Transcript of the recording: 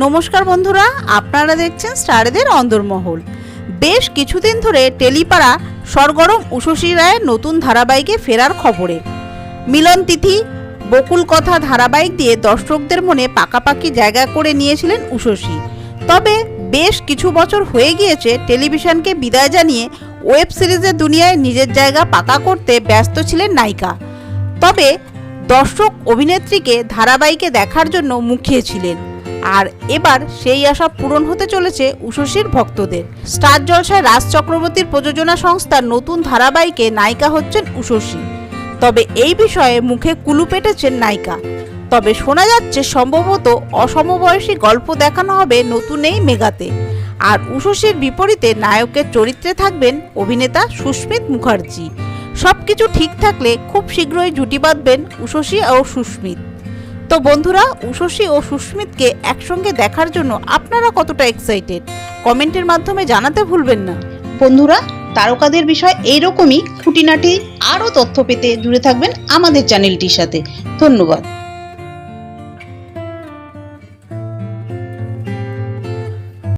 নমস্কার বন্ধুরা, আপনারা দেখছেন স্টারেদের অন্দরমহল। বেশ কিছুদিন ধরে টেলিপাড়া সরগরম উষসী রায়ের নতুন ধারাবাহিকে ফেরার খবরে। মিলন তিথি বকুল কথা ধারাবাহিক দিয়ে দর্শকদের মনে পাকাপাকি জায়গা করে নিয়েছিলেন উষসী। তবে বেশ কিছু বছর হয়ে গিয়েছে টেলিভিশনকে বিদায় জানিয়ে ওয়েব সিরিজের দুনিয়ায় নিজের জায়গা পাকা করতে ব্যস্ত ছিলেন নায়িকা। তবে দর্শক অভিনেত্রীকে ধারাবাহিকে দেখার জন্য মুখিয়েছিলেন, আর এবার সেই আশা পূরণ হতে চলেছে উষসীর ভক্তদের। স্টার জলসায় রাজ চক্রবর্তীর প্রযোজনা সংস্থার নতুন ধারাবাহিকে নায়িকা হচ্ছেন উষসী। তবে এই বিষয়ে মুখে কুলু পেটেছেন নায়িকা। তবে শোনা যাচ্ছে সম্ভবত অসমবয়সী গল্প দেখানো হবে নতুন এই মেগাতে। আর উষসীর বিপরীতে নায়কের চরিত্রে থাকবেন অভিনেতা সুস্মিত মুখার্জি। সবকিছু ঠিক থাকলে খুব শীঘ্রই জুটি বাঁধবেন উষসী ও সুস্মিত। তো বন্ধুরা, উষসী ও সুস্মিতকে একসঙ্গে দেখার জন্য আপনারা কতটা এক্সাইটেড কমেন্টের মাধ্যমে জানাতে ভুলবেন না। বন্ধুরা, তারকাদের বিষয় এইরকমই খুঁটিনাটি আরও তথ্য পেতে জুড়ে থাকবেন আমাদের চ্যানেলটির সাথে। ধন্যবাদ।